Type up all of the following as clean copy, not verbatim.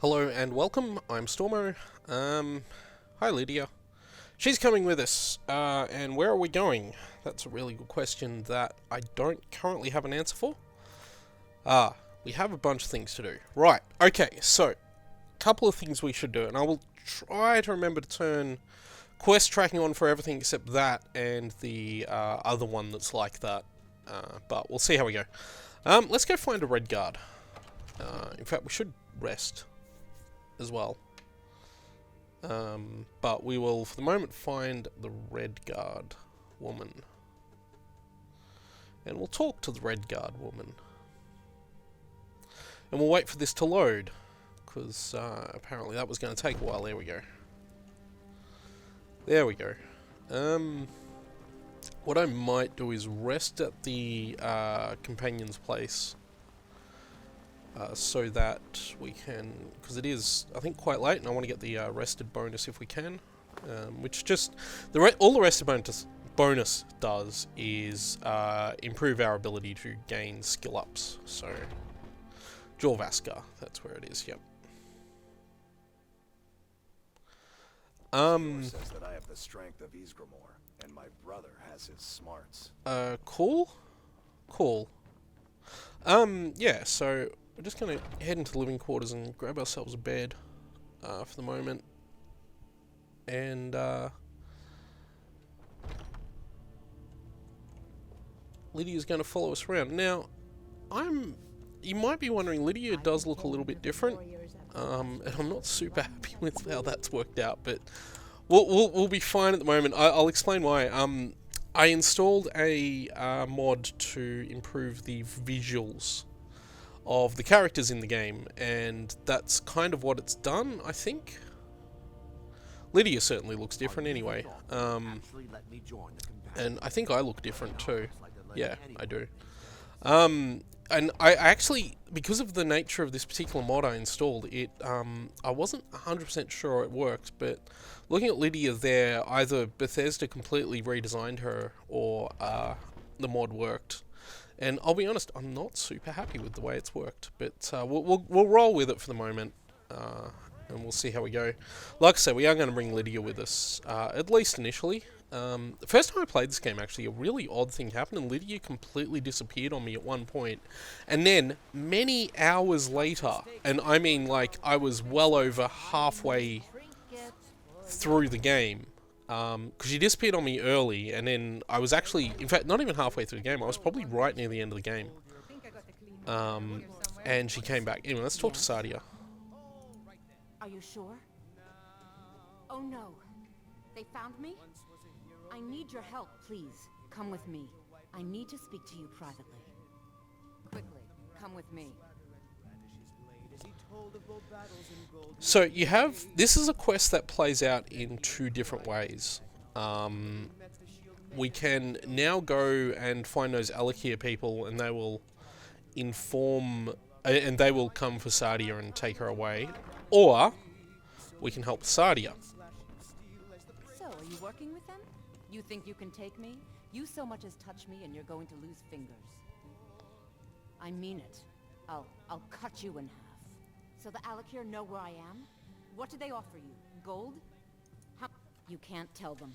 Hello and welcome, I'm Stormo. Hi Lydia. She's coming with us, and where are we going? That's a really good question that I don't currently have an answer for. We have a bunch of things to do. Right, okay, so, a couple of things we should do, and I will try to remember to turn quest tracking on for everything except that and the other one that's like that. But we'll see how we go. Let's go find a Redguard. In fact, we should rest as well. But we will, for the moment, find the Redguard woman. And we'll talk to the Redguard woman. And we'll wait for this to load, because apparently that was going to take a while. There we go. There we go. What I might do is rest at the companion's place. So that we can, because it is, I think, quite late, and I want to get the rested bonus if we can, which just all the rested bonus does is improve our ability to gain skill ups. So, Jorvaskar, that's where it is. Yep. Says that I have the strength of Ysgramor, and my brother has his smarts. Cool. Yeah. So. We're just going to head into the living quarters and grab ourselves a bed for the moment. And Lydia's going to follow us around. Now, you might be wondering, Lydia does look a little bit different. And I'm not super happy with how that's worked out, but we'll be fine at the moment. I'll explain why. I installed a mod to improve the visuals of the characters in the game, and that's kind of what it's done, I think. Lydia certainly looks different anyway, and I think I look different too. Yeah, I do. And I actually, because of the nature of this particular mod I installed, I wasn't 100% sure it worked, but looking at Lydia there, either Bethesda completely redesigned her, or the mod worked. And I'll be honest, I'm not super happy with the way it's worked, but we'll roll with it for the moment, and we'll see how we go. Like I said, we are going to bring Lydia with us, at least initially. The first time I played this game, actually, a really odd thing happened, and Lydia completely disappeared on me at one point. And then, many hours later, and I mean, like, I was well over halfway through the game, because she disappeared on me early, and then I was actually, in fact, not even halfway through the game, I was probably right near the end of the game. And she came back. Anyway, let's talk to Sadia. Are you sure? Oh no. They found me? I need your help, please. Come with me. I need to speak to you privately. Quickly, come with me. So you have, this is a quest that plays out in two different ways. We can now go and find those Alakir people, and they will inform, and they will come for Sadia and take her away. Or we can help Sadia. So, are you working with them? You think you can take me? You so much as touch me and you're going to lose fingers. I mean it. I'll cut you in half. So the Alakir know where I am? What do they offer you? Gold? How? You can't tell them.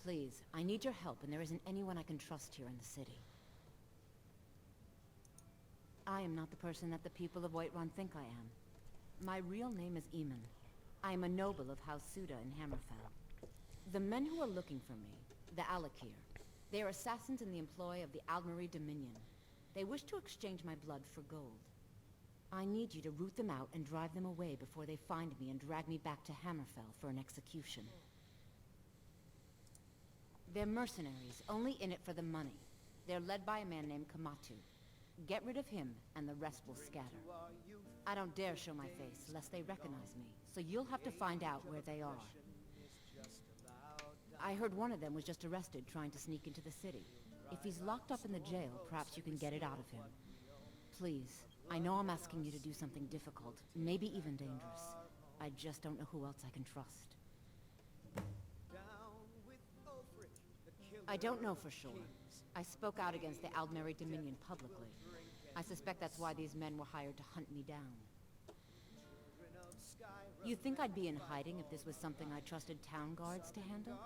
Please, I need your help, and there isn't anyone I can trust here in the city. I am not the person that the people of Whiterun think I am. My real name is Eamon. I am a noble of House Suda in Hammerfell. The men who are looking for me, the Alakir, they are assassins in the employ of the Aldmeri Dominion. They wish to exchange my blood for gold. I need you to root them out and drive them away before they find me and drag me back to Hammerfell for an execution. They're mercenaries, only in it for the money. They're led by a man named Kamatu. Get rid of him, and the rest will scatter. I don't dare show my face, lest they recognize me, so you'll have to find out where they are. I heard one of them was just arrested trying to sneak into the city. If he's locked up in the jail, perhaps you can get it out of him. Please. I know I'm asking you to do something difficult, maybe even dangerous. I just don't know who else I can trust. I don't know for sure. I spoke out against the Aldmeri Dominion publicly. I suspect that's why these men were hired to hunt me down. You think I'd be in hiding if this was something I trusted town guards to handle?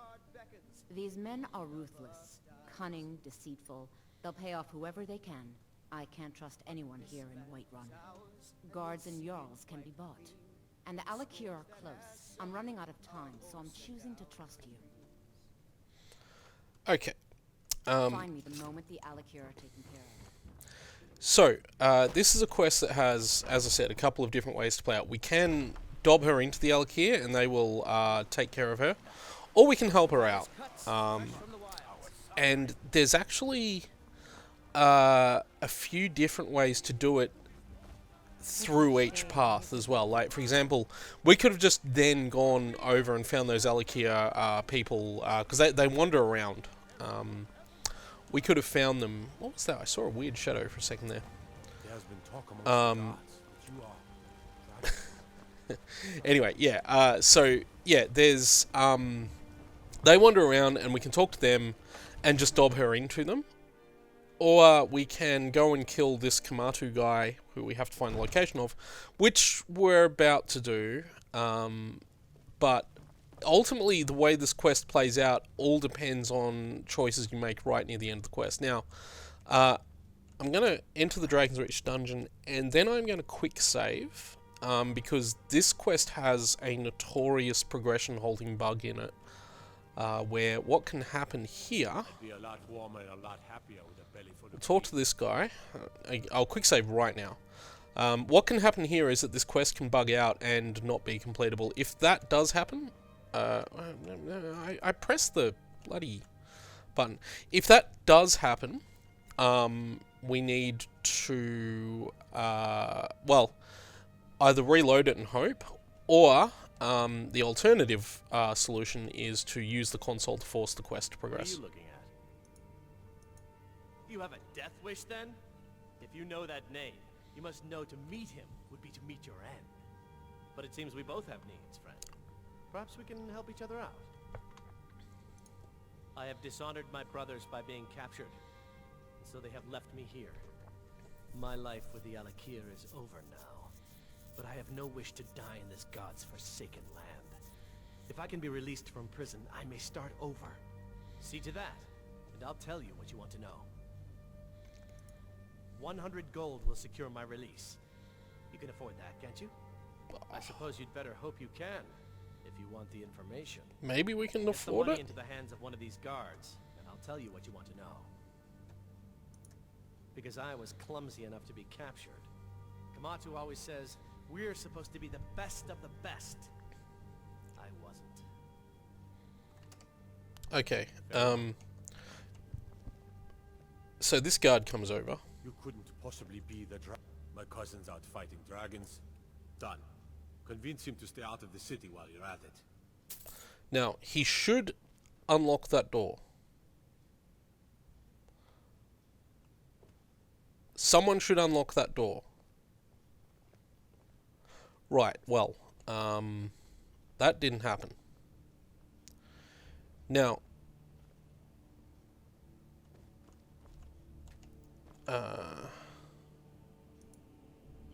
These men are ruthless, cunning, deceitful. They'll pay off whoever they can. I can't trust anyone here in Whiterun. Guards and Jarls can be bought. And the Alakir are close. I'm running out of time, so I'm choosing to trust you. Okay. Find me the moment the Alakir are taken care of. So, this is a quest that has, as I said, a couple of different ways to play out. We can dob her into the Alakir, and they will take care of her. Or we can help her out. And there's actually a few different ways to do it through each path as well. Like, for example, we could have just then gone over and found those Alakir people, because they wander around. We could have found them. What was that? I saw a weird shadow for a second there. Anyway, yeah. So yeah, there's they wander around, and we can talk to them and just dob her into them. Or we can go and kill this Kamatu guy, who we have to find the location of, which we're about to do. But ultimately, the way this quest plays out all depends on choices you make right near the end of the quest. Now, I'm going to enter the Dragon's Reach dungeon, and then I'm going to quick save, because this quest has a notorious progression halting bug in it, where what can happen here... We'll talk to this guy. I'll quick save right now. What can happen here is that this quest can bug out and not be completable. If that does happen... I pressed the bloody button. If that does happen, we need to, well, either reload it and hope, or the alternative solution is to use the console to force the quest to progress. What are you looking at? You have a death wish, then? If you know that name, you must know to meet him would be to meet your end. But it seems we both have needs, friend. Perhaps we can help each other out. I have dishonored my brothers by being captured, and so they have left me here. My life with the Alakir is over now, but I have no wish to die in this god's forsaken land. If I can be released from prison, I may start over. See to that, and I'll tell you what you want to know. 100 gold will secure my release. You can afford that, can't you? I suppose you'd better hope you can, if you want the information. Maybe we can Get afford the money it? into the hands of one of these guards, and I'll tell you what you want to know. Because I was clumsy enough to be captured. Kamatu always says, we're supposed to be the best of the best. I wasn't. Okay, so this guard comes over. You couldn't possibly be the My cousin's out fighting dragons. Done. Convince him to stay out of the city while you're at it. Now, he should unlock that door. Someone should unlock that door. Right, well, that didn't happen. Now,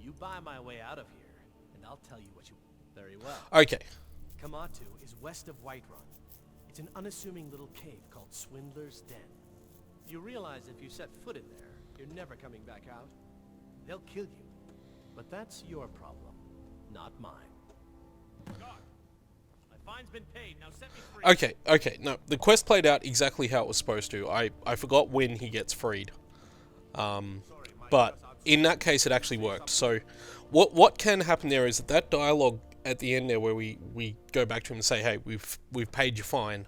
You buy my way out of here, and I'll tell you what you... Very well. okay. Kamatu is west of Whiterun. It's an unassuming little cave called Swindler's Den. You realize if you set foot in there, you're never coming back out. They'll kill you. But that's your problem, not mine. Guard, my fine's been paid. Now set me free. Okay, no, the quest played out exactly how it was supposed to. I forgot when he gets freed. But in that case, it actually worked. So, what can happen there is that dialogue at the end there, where we go back to him and say, "Hey, we've paid your fine."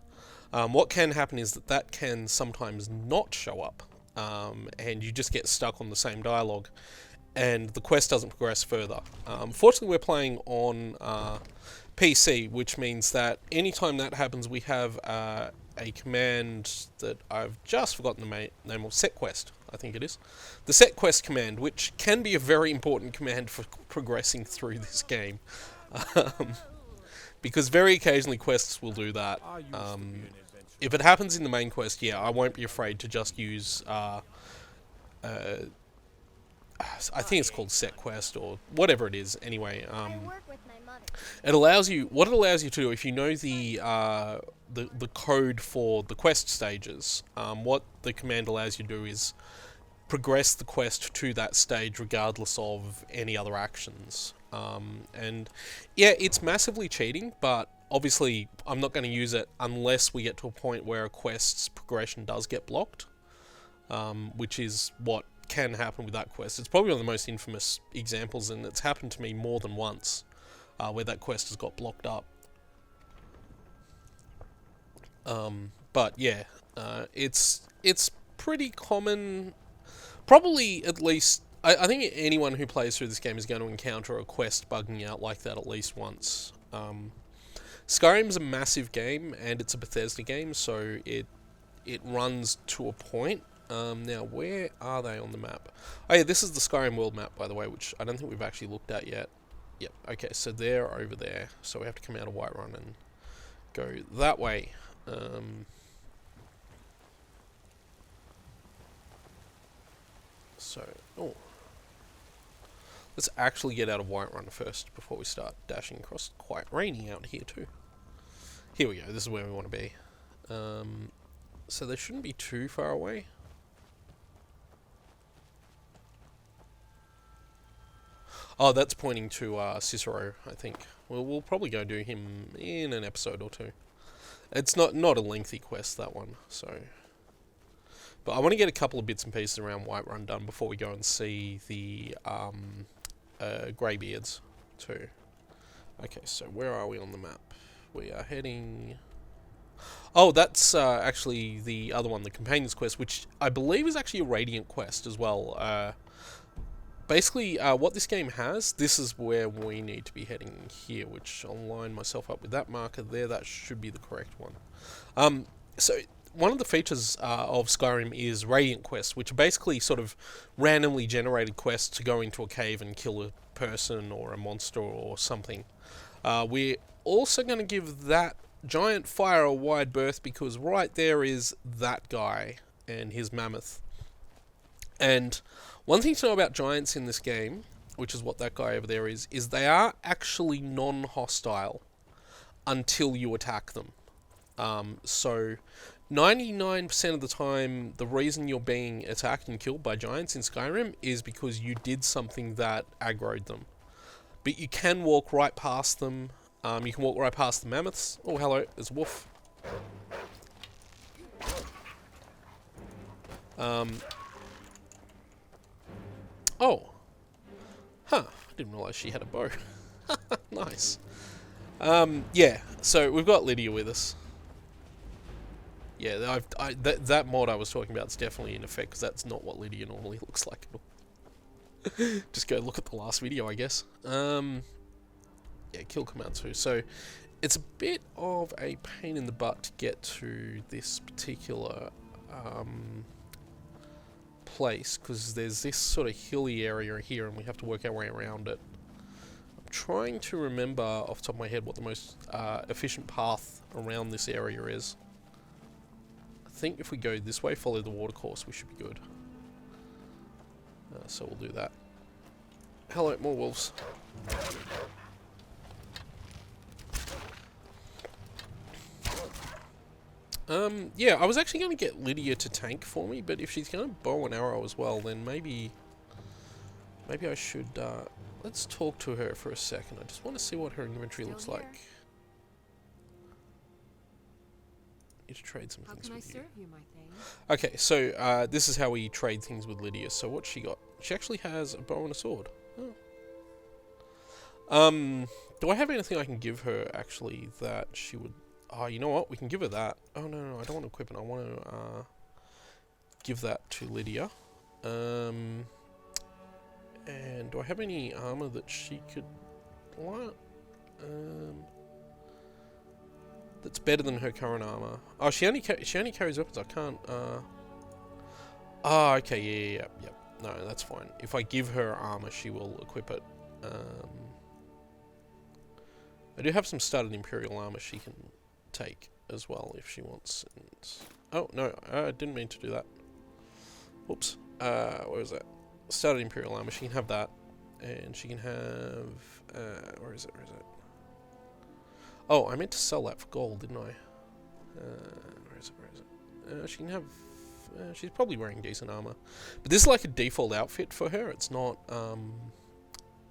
What can happen is that can sometimes not show up, and you just get stuck on the same dialogue, and the quest doesn't progress further. Fortunately, we're playing on PC, which means that anytime that happens, we have a command that I've just forgotten the name of. Set quest, I think it is. The set quest command, which can be a very important command for progressing through this game. Because very occasionally quests will do that. If it happens in the main quest, yeah, I won't be afraid to just use, I think it's called set quest or whatever it is. Anyway, I work with my It allows you, what it allows you to do, if you know the code for the quest stages, what the command allows you to do is progress the quest to that stage regardless of any other actions. And yeah, it's massively cheating, but obviously I'm not going to use it unless we get to a point where a quest's progression does get blocked, which is what can happen with that quest. It's probably one of the most infamous examples, and it's happened to me more than once, where that quest has got blocked up. But yeah, it's pretty common. Probably at least, I think anyone who plays through this game is going to encounter a quest bugging out like that at least once. Skyrim's a massive game, and it's a Bethesda game, so it runs to a point. Now, where are they on the map? Oh yeah, this is the Skyrim world map, by the way, which I don't think we've actually looked at yet. Yep, okay, so they're over there, so we have to come out of Whiterun and go that way. Oh. Let's actually get out of Whiterun first before we start dashing across. Quite rainy out here too. Here we go, this is where we want to be. So they shouldn't be too far away. Oh, that's pointing to Cicero, I think. We'll probably go do him in an episode or two. It's not a lengthy quest, that one, so... But I want to get a couple of bits and pieces around Whiterun done before we go and see the Greybeards too. Okay, so where are we on the map? We are heading... Oh, that's actually the other one, the Companion's Quest, which I believe is actually a Radiant quest as well. Basically, what this game has, this is where we need to be heading here, which I'll line myself up with that marker there. That should be the correct one. So... One of the features of Skyrim is Radiant quests, which are basically sort of randomly generated quests to go into a cave and kill a person or a monster or something. We're also going to give that giant fire a wide berth because right there is that guy and his mammoth. And one thing to know about giants in this game, which is what that guy over there is they are actually non-hostile until you attack them. So... 99% of the time, the reason you're being attacked and killed by giants in Skyrim is because you did something that aggroed them. But you can walk right past them. You can walk right past the mammoths. Oh, hello, there's a wolf. Oh. Huh, I didn't realise she had a bow. Nice. Yeah, so we've got Lydia with us. Yeah, that mod I was talking about is definitely in effect, because that's not what Lydia normally looks like at all. Just go look at the last video, I guess. Yeah, kill Komatsu. So, it's a bit of a pain in the butt to get to this particular place, because there's this sort of hilly area here, and we have to work our way around it. I'm trying to remember off the top of my head what the most efficient path around this area is. I think if we go this way, follow the watercourse, we should be good. So we'll do that. Hello, more wolves. Yeah, I was actually going to get Lydia to tank for me, but if she's going to bow and arrow as well, then maybe I should, let's talk to her for a second. I just want to see what her inventory looks like. To trade some things with you. Okay, so this is how we trade things with Lydia. So what's she got? She actually has a bow and a sword. Oh. Do I have anything I can give her actually that she would? Oh, you know what? We can give her that. Oh no, I don't want to equip it. I want to give that to Lydia. And do I have any armor that she could? What? That's better than her current armor. Oh, she only carries weapons. I can't. Oh, okay, yeah. No, that's fine. If I give her armor, she will equip it. I do have some studded Imperial armor she can take as well if she wants. Oh no, I didn't mean to do that. Whoops. Where is that? Studded Imperial armor. She can have that, and she can have. Where is it? Oh, I meant to sell that for gold, didn't I? Where is it? Where is it? She can have... she's probably wearing decent armor. But this is like a default outfit for her. It's not...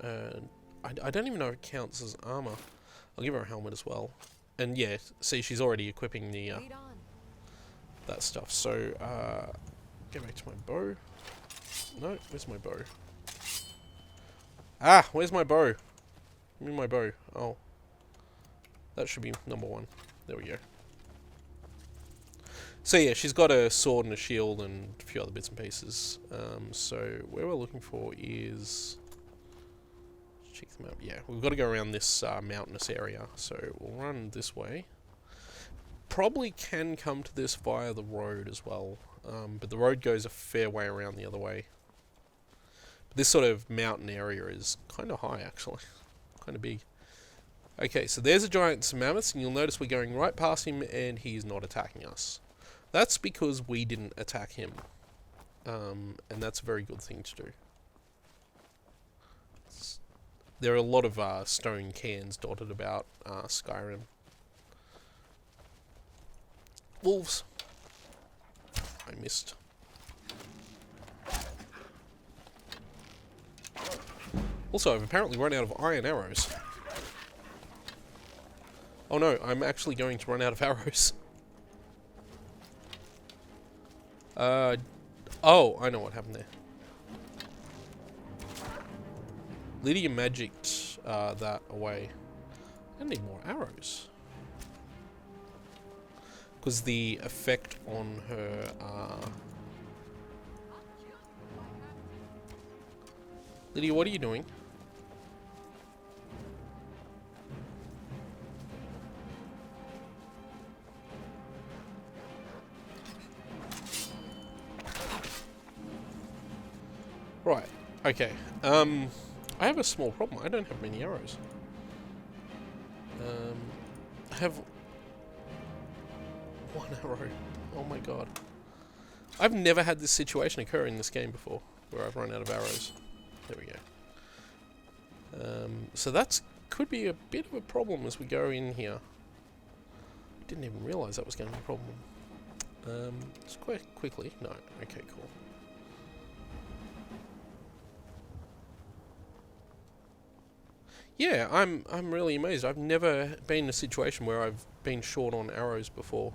I don't even know if it counts as armor. I'll give her a helmet as well. And yeah, see, she's already equipping the... that stuff. So, go back to my bow. No, where's my bow? Ah, where's my bow? Give me my bow. Oh. That should be number 1. There we go. So yeah, she's got a sword and a shield and a few other bits and pieces. So where we're looking for is... Check the map. Yeah, we've got to go around this mountainous area. So we'll run this way. Probably can come to this via the road as well. But the road goes a fair way around the other way. But this sort of mountain area is kind of high, actually. Kind of big. Okay, so there's a giant mammoth, and you'll notice we're going right past him, and he's not attacking us. That's because we didn't attack him. And that's a very good thing to do. There are a lot of stone cans dotted about Skyrim. Wolves. I missed. Also, I've apparently run out of iron arrows. Oh no, I'm actually going to run out of arrows. Oh, I know what happened there. Lydia magicked that away. I need more arrows. Because the effect on her... Lydia, what are you doing? Right, okay. I have a small problem. I don't have many arrows. I have 1 arrow. Oh my god. I've never had this situation occur in this game before, where I've run out of arrows. There we go. So that's could be a bit of a problem as we go in here. Didn't even realise that was going to be a problem. Just quite quickly. No. Okay, cool. Yeah, I'm really amazed. I've never been in a situation where I've been short on arrows before.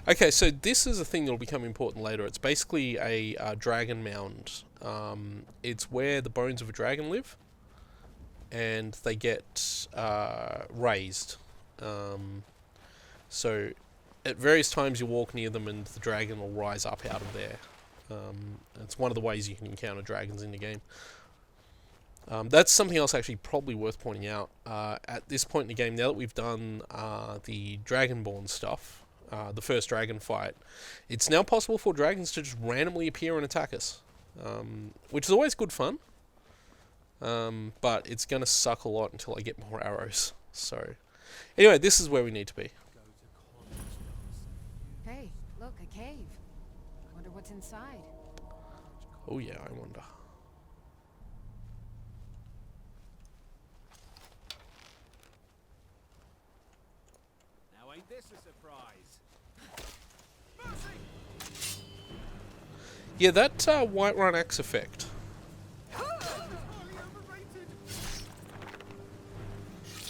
Okay, so this is a thing that'll become important later. It's basically a dragon mound. It's where the bones of a dragon live, and they get raised. So at various times you walk near them and the dragon will rise up out of there. It's one of the ways you can encounter dragons in the game. That's something else actually probably worth pointing out. At this point in the game, now that we've done the Dragonborn stuff, the first dragon fight, it's now possible for dragons to just randomly appear and attack us, which is always good fun, but it's going to suck a lot until I get more arrows. So, anyway, this is where we need to be. Hey, look, a cave. Wonder what's inside. Oh yeah, I wonder. Ain't this a surprise? Yeah, that Whiterun axe effect.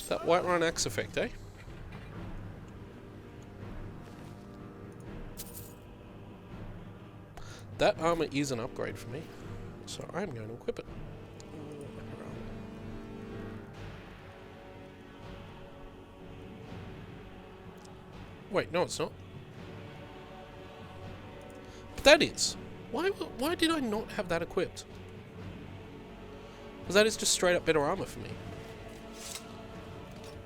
That Whiterun axe effect, eh? That armor is an upgrade for me, so I'm going to equip it. Wait, no, it's not. But that is. Why did I not have that equipped? Because that is just straight up better armor for me.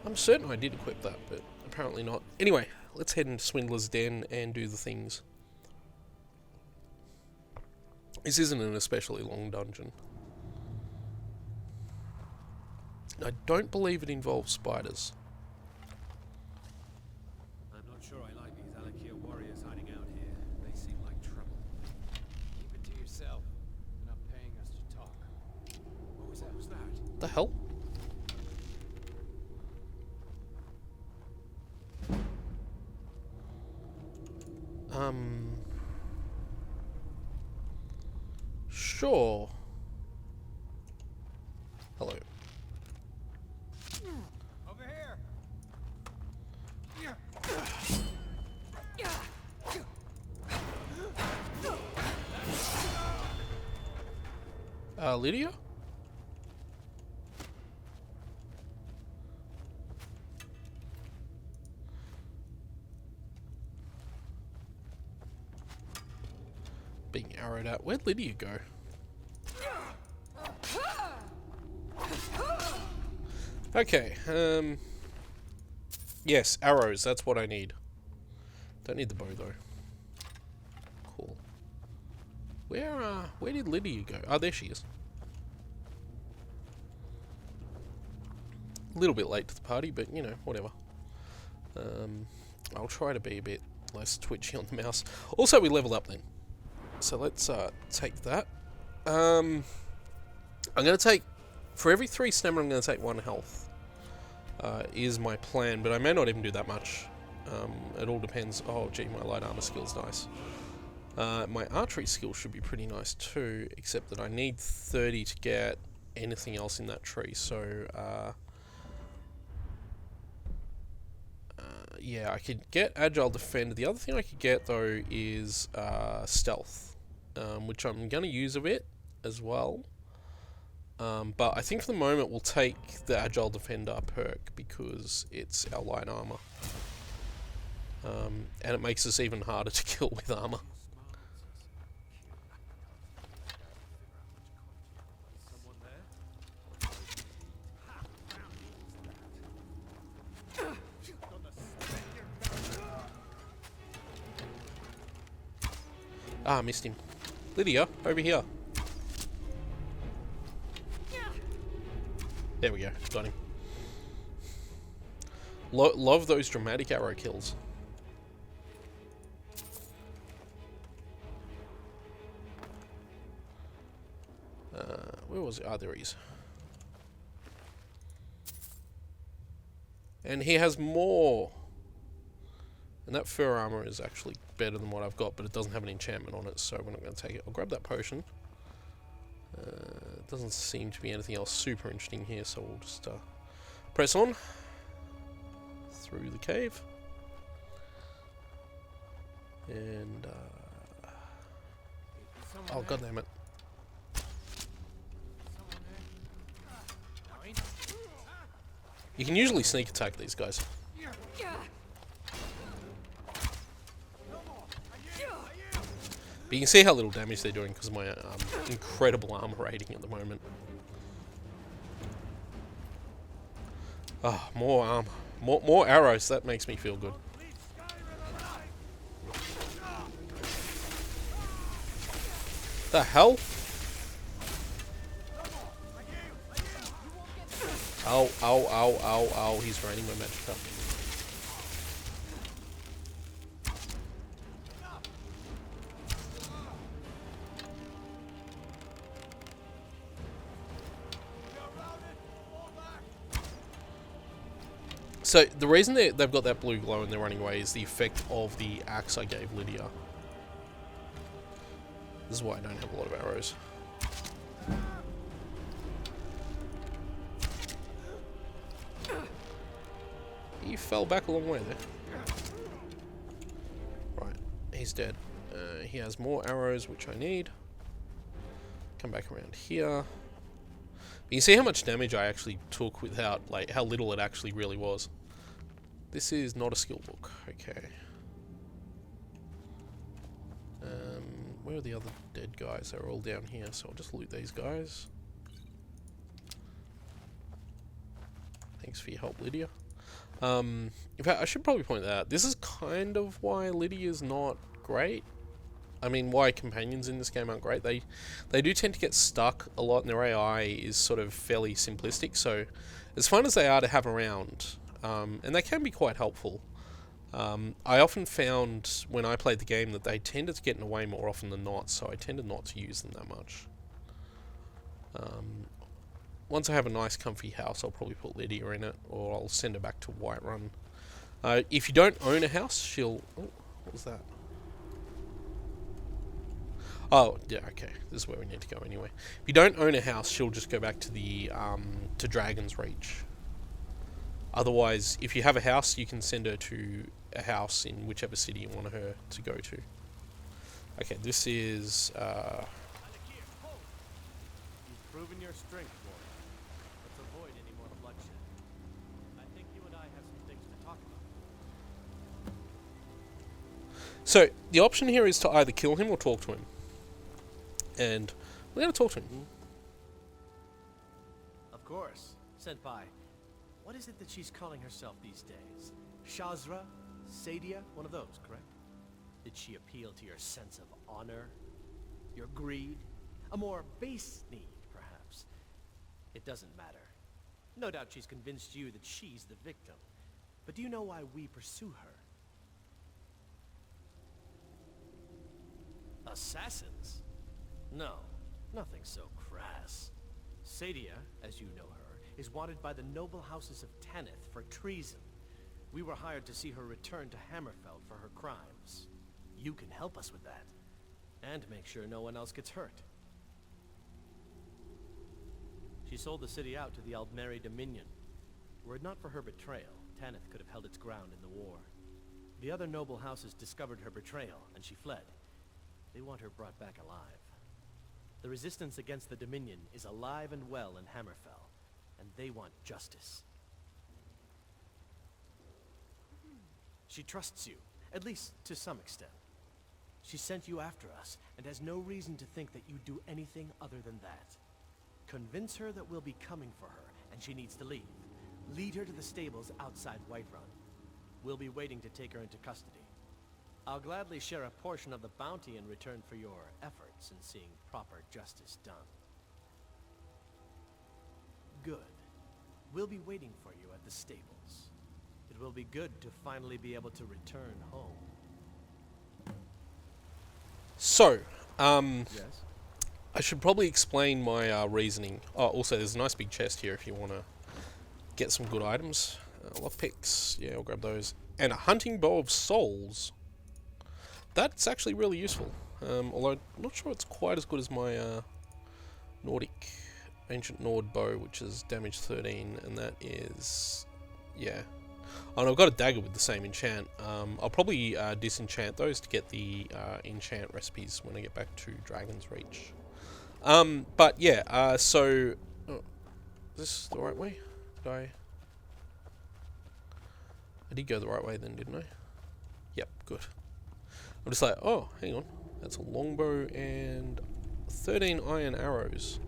I'm certain I did equip that, but apparently not. Anyway, let's head into Swindler's Den and do the things. This isn't an especially long dungeon. I don't believe it involves spiders. I'm not sure I like these Alakir warriors hiding out here. They seem like trouble. Keep it to yourself. They're not paying us to talk. What was that? The hell? Sure. Hello. Over here. Lydia? Being arrowed at. Where'd Lydia go? Okay, yes, arrows, that's what I need. Don't need the bow though. Cool. Where did Lydia go? Oh, there she is. A little bit late to the party, but you know, whatever. I'll try to be a bit less twitchy on the mouse. Also, we leveled up then. So let's take that. I'm going to take, for every 3 stamina, I'm going to take 1 health. Is my plan, but I may not even do that much. It all depends. Oh, gee, my light armor skill's nice. My archery skill should be pretty nice too, except that I need 30 to get anything else in that tree. So, yeah, I could get agile defender. The other thing I could get though is stealth, which I'm going to use a bit as well. But I think for the moment we'll take the agile defender perk because it's our light armor, and it makes us even harder to kill with armor. Ah, missed him. Lydia, over here. There we go, got him. Love those dramatic arrow kills. Where was it? Ah, there he is. And he has more. And that fur armor is actually better than what I've got, but it doesn't have an enchantment on it, so we're not going to take it. I'll grab that potion. Doesn't seem to be anything else super interesting here, so we'll just press on through the cave. And oh, god damn it. You can usually sneak attack these guys. But you can see how little damage they're doing because of my incredible armor rating at the moment. Ah, more armor. More arrows, that makes me feel good. The hell? Ow, ow, ow, ow, ow, he's raining my magic up. So, the reason they've got that blue glow and they're running away is the effect of the axe I gave Lydia. This is why I don't have a lot of arrows. He fell back a long way there. Right, he's dead. He has more arrows, which I need. Come back around here. You can see how much damage I actually took without, like, how little it actually really was. This is not a skill book. Okay. Where are the other dead guys? They're all down here, so I'll just loot these guys. Thanks for your help, Lydia. In fact, I should probably point that out. This is kind of why Lydia's not great. I mean, why companions in this game aren't great. They do tend to get stuck a lot, and their AI is sort of fairly simplistic. So, as fun as they are to have around, and they can be quite helpful, I often found when I played the game that they tended to get in the way more often than not, so I tended not to use them that much. Once I have a nice comfy house, I'll probably put Lydia in it, or I'll send her back to Whiterun. If you don't own a house, she'll... Oh, what was that? Oh, yeah, okay. This is where we need to go anyway. If you don't own a house, she'll just go back to the to Dragon's Reach. Otherwise, if you have a house, you can send her to a house in whichever city you want her to go to. Okay, this is... You've proven your strength, boy. Let's avoid any more bloodshed. I think you and I have some things to talk about. So, the option here is to either kill him or talk to him. And we're going to talk to him. Of course. Senpai, what is it that she's calling herself these days? Shazra? Sadia? One of those, correct? Did she appeal to your sense of honor? Your greed? A more base need, perhaps? It doesn't matter. No doubt she's convinced you that she's the victim. But do you know why we pursue her? Assassins? No, nothing so crass. Sadia, as you know her, is wanted by the noble houses of Tanith for treason. We were hired to see her return to Hammerfell for her crimes. You can help us with that, and make sure no one else gets hurt. She sold the city out to the Aldmeri Dominion. Were it not for her betrayal, Tanith could have held its ground in the war. The other noble houses discovered her betrayal, and she fled. They want her brought back alive. The resistance against the Dominion is alive and well in Hammerfell, and they want justice. She trusts you, at least to some extent. She sent you after us, and has no reason to think that you'd do anything other than that. Convince her that we'll be coming for her, and she needs to leave. Lead her to the stables outside Whiterun. We'll be waiting to take her into custody. I'll gladly share a portion of the bounty in return for your efforts in seeing proper justice done. Good. We'll be waiting for you at the stables. It will be good to finally be able to return home. So, Yes? I should probably explain my reasoning. Oh, also, there's a nice big chest here if you want to get some good items. Lockpicks, yeah, I'll grab those. And a hunting bow of souls. That's actually really useful. Although, I'm not sure it's quite as good as my Nordic Ancient Nord bow, which is damage 13, and that is... yeah. Oh, and I've got a dagger with the same enchant. I'll probably disenchant those to get the enchant recipes when I get back to Dragon's Reach. But yeah, so... oh, is this the right way? I did go the right way then, didn't I? Yep, good. I'm just like, oh, hang on. That's a longbow and 13 iron arrows.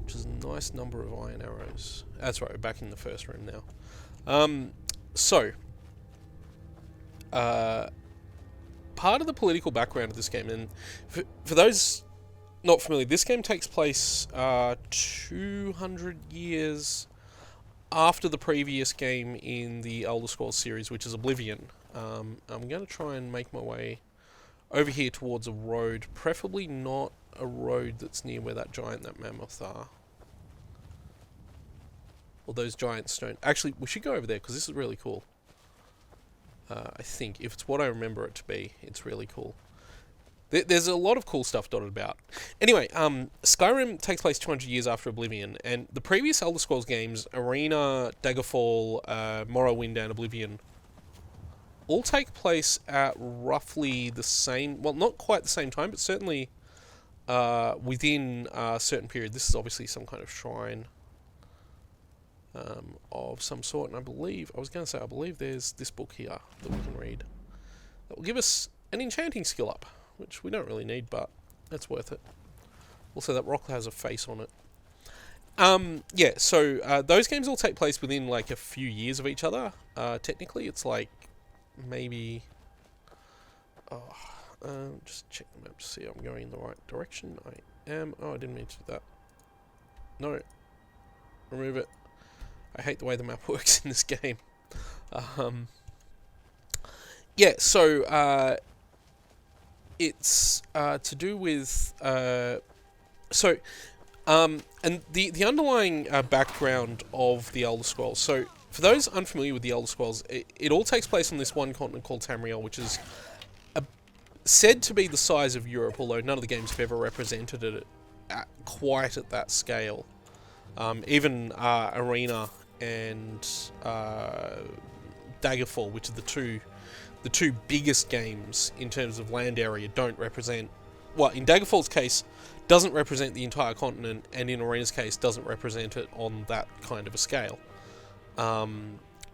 Which is a nice number of iron arrows. That's right, we're back in the first room now. Part of the political background of this game, and for those not familiar, this game takes place 200 years after the previous game in the Elder Scrolls series, which is Oblivion. I'm going to try and make my way over here towards a road, preferably not a road that's near where that giant, that mammoth are. Or those giant stone... actually, we should go over there, because this is really cool. I think, if it's what I remember it to be, it's really cool. There's a lot of cool stuff dotted about. Anyway, Skyrim takes place 200 years after Oblivion, and the previous Elder Scrolls games, Arena, Daggerfall, Morrowind, and Oblivion, all take place at roughly the same... well, not quite the same time, but certainly within a certain period. This is obviously some kind of shrine of some sort, and I believe there's this book here that we can read that will give us an enchanting skill up, which we don't really need, but that's worth it. Also, that rock has a face on it. Yeah, so those games all take place within like a few years of each other. Technically, it's like maybe... just check the map to see I'm going in the right direction. I am... oh, I didn't mean to do that. No. Remove it. I hate the way the map works in this game. Yeah, so it's to do with and the underlying background of the Elder Scrolls. So for those unfamiliar with the Elder Scrolls, it all takes place on this one continent called Tamriel, which is said to be the size of Europe, although none of the games have ever represented it quite at that scale. Even Arena and Daggerfall, which are the two biggest games in terms of land area, don't represent. Well, in Daggerfall's case, doesn't represent the entire continent, and in Arena's case, doesn't represent it on that kind of a scale.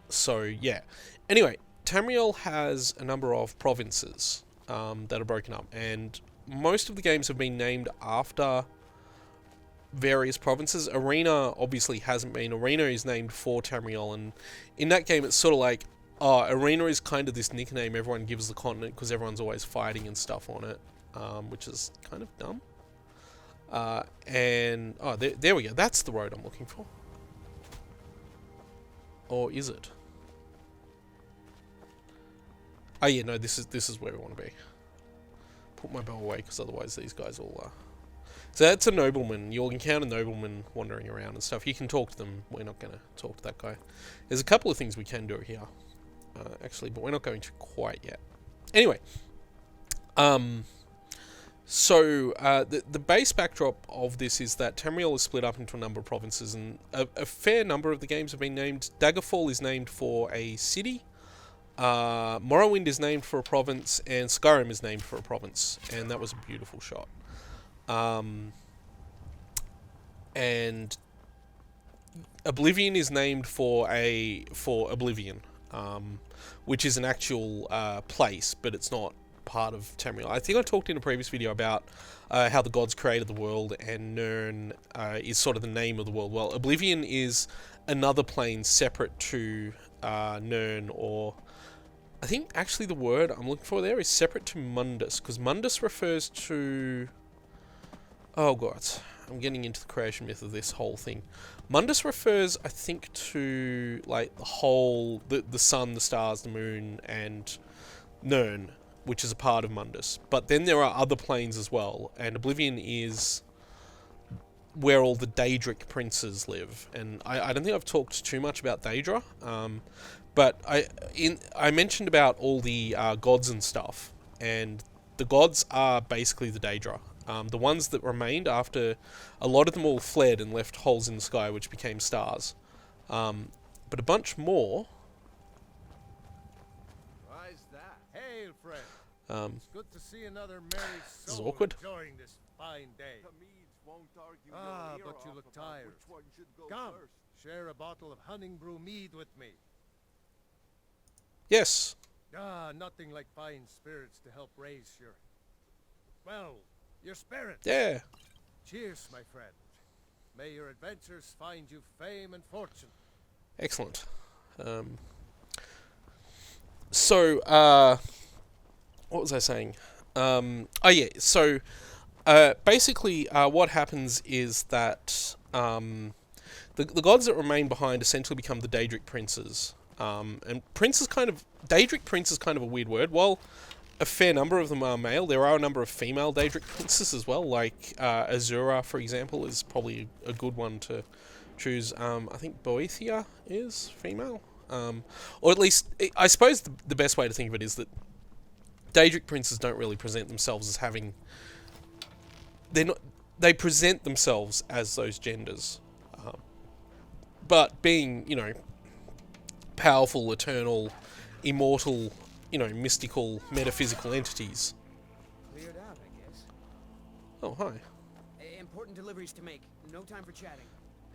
So yeah. Anyway, Tamriel has a number of provinces that are broken up, and most of the games have been named after various provinces. Arena obviously hasn't been. Arena is named for Tamriel, and in that game it's sort of like, Arena is kind of this nickname everyone gives the continent because everyone's always fighting and stuff on it, which is kind of dumb. And there we go. That's the road I'm looking for. Or is it? Oh yeah, no. This is where we want to be. Put my bow away because otherwise these guys will. So that's a nobleman. You'll encounter noblemen wandering around and stuff. You can talk to them. We're not going to talk to that guy. There's a couple of things we can do here, actually, but we're not going to quite yet. Anyway, so the base backdrop of this is that Tamriel is split up into a number of provinces, and a fair number of the games have been named. Daggerfall is named for a city. Morrowind is named for a province, and Skyrim is named for a province, and that was a beautiful shot. And Oblivion is named for Oblivion, which is an actual place, but it's not part of Tamriel. I think I talked in a previous video about how the gods created the world, and Nirn is sort of the name of the world. Well, Oblivion is another plane separate to Nirn, or I think actually the word I'm looking for there is separate to Mundus, because Mundus refers to... Oh god, I'm getting into the creation myth of this whole thing. Mundus refers, I think, to like the whole, the sun, the stars, the moon, and Nirn, which is a part of Mundus. But then there are other planes as well, and Oblivion is where all the Daedric princes live. And I don't think I've talked too much about Daedra, but I mentioned about all the gods and stuff, and the gods are basically the Daedra. The ones that remained after a lot of them all fled and left holes in the sky, which became stars. But a bunch more. Why's that? Hail, friend. It's good to see another merry soul This is awkward. enjoying this fine day. But you look tired. Come, share a bottle of honey brew mead with me. Yes. Nothing like fine spirits to help raise your... well, your spirit. Yeah. Cheers, my friend. May your adventures find you fame and fortune. Excellent. So, what was I saying? Oh yeah, so, basically, what happens is that, the gods that remain behind essentially become the Daedric princes. And prince is kind of... Daedric prince is kind of a weird word. Well, a fair number of them are male. There are a number of female Daedric princes as well, like Azura, for example, is probably a good one to choose. I think Boethia is female. Or at least, I suppose the best way to think of it is that Daedric princes don't really present themselves as having... They present themselves as those genders. But being, you know, powerful, eternal, immortal... you know, mystical, metaphysical entities. Cleared out, I guess. Oh, hi. Important deliveries to make. No time for chatting.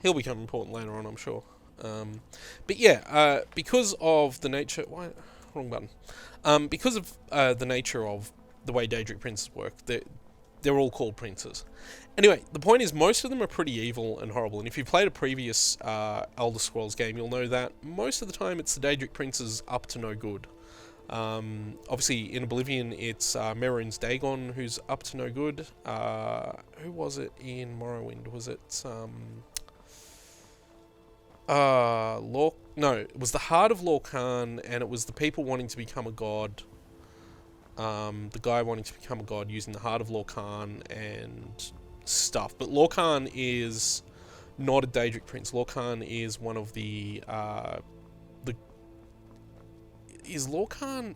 He'll become important later on, I'm sure. But yeah, because of the nature... Why? Wrong button. Because of the nature of the way Daedric princes work, they're all called princes. Anyway, the point is most of them are pretty evil and horrible, and if you've played a previous Elder Scrolls game, you'll know that most of the time it's the Daedric princes up to no good. Obviously, in Oblivion, it's Mehrunes Dagon who's up to no good. Who was it in Morrowind? Was it no, it was the Heart of Lorkhan, and it was the people wanting to become a god. The guy wanting to become a god using the Heart of Lorkhan and stuff. But Lorkhan is not a Daedric prince. Lorkhan is one of the Is Lorkhan...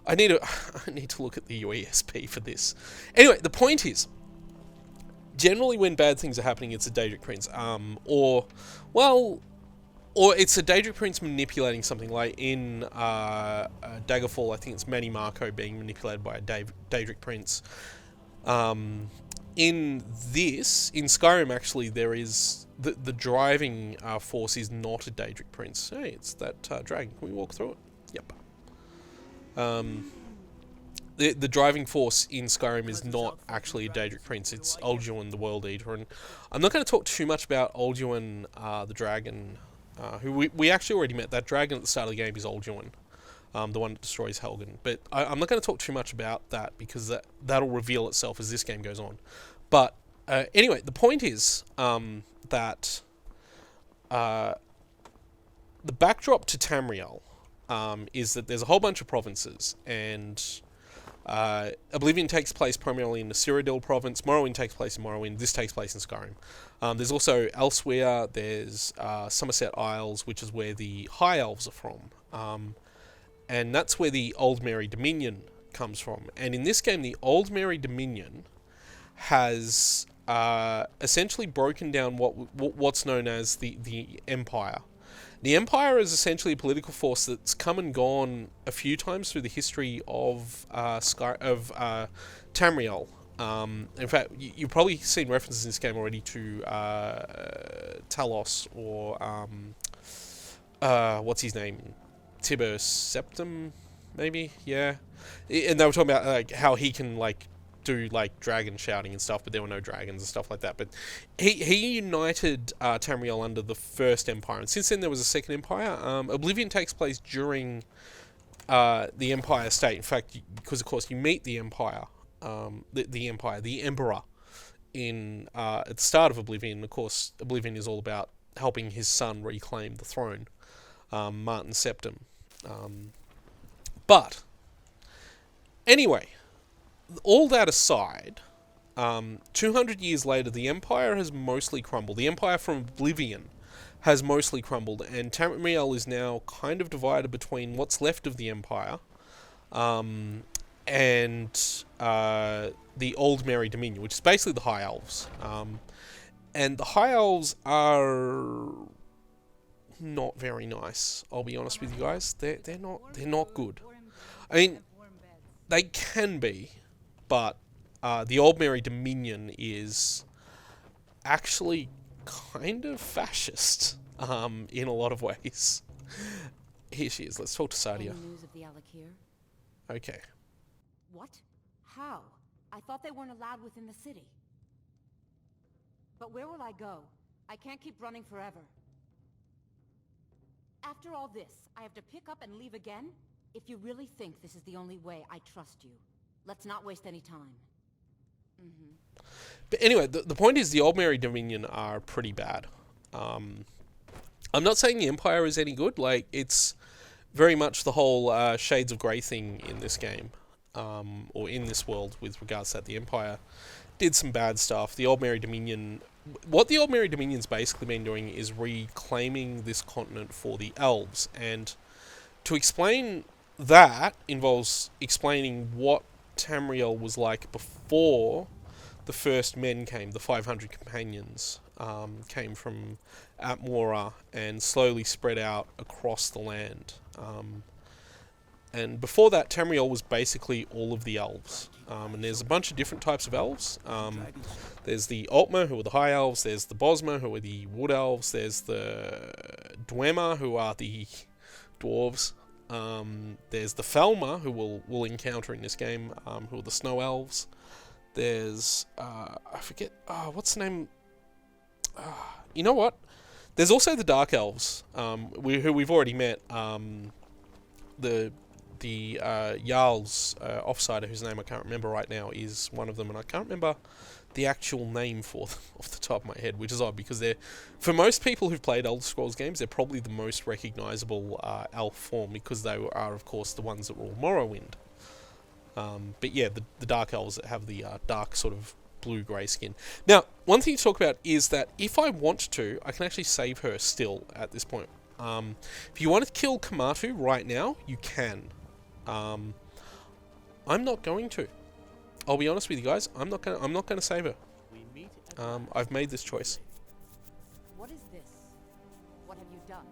I need to I need to look at the UESP for this. Anyway, the point is, generally when bad things are happening, it's a Daedric Prince, or it's a Daedric Prince manipulating something, like in Daggerfall. I think it's Manny Marco being manipulated by a Daedric Prince. In Skyrim, actually, there is the driving force is not a Daedric Prince. Hey, it's that dragon. Can we walk through it? Yep. The driving force in Skyrim is not actually a Daedric Prince. It's Ulduin, the World Eater, and I'm not going to talk too much about Ulduin, the dragon, who we actually already met. That dragon at the start of the game is Ulduin, the one that destroys Helgen. But I'm not going to talk too much about that, because that'll reveal itself as this game goes on. But anyway, the point is that the backdrop to Tamriel is that there's a whole bunch of provinces, and Oblivion takes place primarily in the Cyrodiil province. Morrowind takes place in Morrowind. This takes place in Skyrim. There's also Elsewhere. There's Somerset Isles, which is where the High Elves are from. And that's where the Old Merry Dominion comes from. And in this game, the Old Merry Dominion has essentially broken down what's known as the Empire. The Empire is essentially a political force that's come and gone a few times through the history of Tamriel. In fact, you've probably seen references in this game already to Talos, or what's his name? Tiber Septim, maybe? Yeah. And they were talking about like how he can like do like dragon shouting and stuff, but there were no dragons and stuff like that. But he united Tamriel under the First Empire, and since then there was a Second Empire. Oblivion takes place during the Empire state. In fact, because of course you meet the Empire, the Emperor, in at the start of Oblivion. Of course, Oblivion is all about helping his son reclaim the throne, Martin Septim. But anyway, all that aside, 200 years later, the Empire has mostly crumbled. The Empire from Oblivion has mostly crumbled, and Tamriel is now kind of divided between what's left of the Empire and the Old Merry Dominion, which is basically the High Elves. And the High Elves are not very nice, I'll be honest with you guys. They're not good. I mean, they can be, but the Old Merry Dominion is actually kind of fascist in a lot of ways. Here she is. Let's talk to Sadia. Any news of the Alakir? Okay. What? How? I thought they weren't allowed within the city. But where will I go? I can't keep running forever. After all this, I have to pick up and leave again? If you really think this is the only way, I trust you. Let's not waste any time. But anyway, the point is the Old Merry Dominion are pretty bad. I'm not saying the Empire is any good. Like, it's very much the whole Shades of Grey thing in this game, or in this world, with regards to that. The Empire did some bad stuff. The Old Merry Dominion... What the Old Merry Dominion's basically been doing is reclaiming this continent for the elves. And to explain that involves explaining what Tamriel was like before the first men came, the 500 companions came from Atmora and slowly spread out across the land. And before that, Tamriel was basically all of the elves. And there's a bunch of different types of elves. There's the Altmer, who are the High Elves. There's the Bosmer, who are the Wood Elves. There's the Dwemer, who are the Dwarves. There's the Felmer, who we'll encounter in this game, who are the Snow Elves. There's, I forget, what's the name? You know what? There's also the Dark Elves, who we've already met. The Jarl's offsider, whose name I can't remember right now, is one of them, and I can't remember the actual name for them off the top of my head, which is odd, because they're, for most people who've played Elder Scrolls games, they're probably the most recognisable elf form, because they are, of course, the ones that rule Morrowind. But yeah, the Dark Elves that have the dark sort of blue-grey skin. Now, one thing to talk about is that if I want to, I can actually save her still at this point. If you want to kill Kamatu right now, you can. I'm not going to. I'll be honest with you guys. I'm not gonna save her. We meet I've made this choice. What is this? What have you done?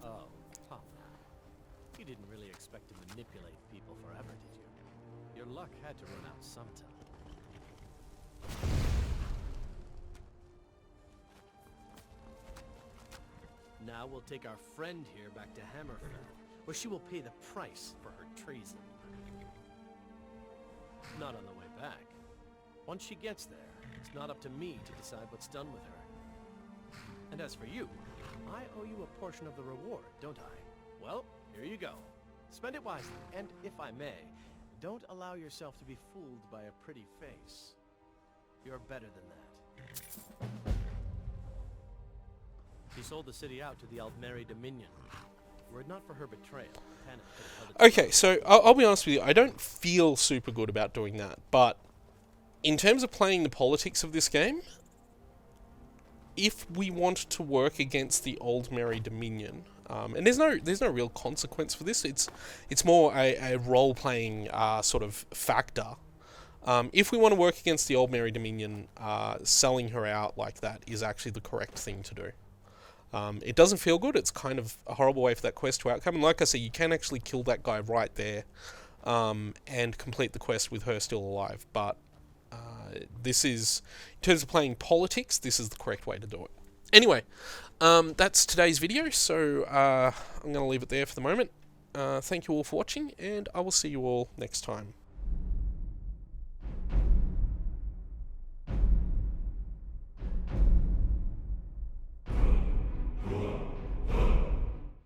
Oh, come on. You didn't really expect to manipulate people forever, did you? Your luck had to run out sometime. Now we'll take our friend here back to Hammerfell, where she will pay the price for her treason. Not on the way back. Once she gets there, it's not up to me to decide what's done with her. And as for you, I owe you a portion of the reward, don't I? Well, here you go. Spend it wisely, and if I may, don't allow yourself to be fooled by a pretty face. You're better than that. She sold the city out to the Aldmeri Dominion. Were it not for her betrayal, Tanith could have held it. Okay, so I'll be honest with you. I don't feel super good about doing that, but in terms of playing the politics of this game, if we want to work against the Aldmeri Dominion, and there's no real consequence for this. It's more a role-playing sort of factor. If we want to work against the Aldmeri Dominion, selling her out like that is actually the correct thing to do. It doesn't feel good. It's kind of a horrible way for that quest to outcome. And like I say, you can actually kill that guy right there and complete the quest with her still alive. But this is, in terms of playing politics, this is the correct way to do it. Anyway, that's today's video. So I'm going to leave it there for the moment. Thank you all for watching, and I will see you all next time.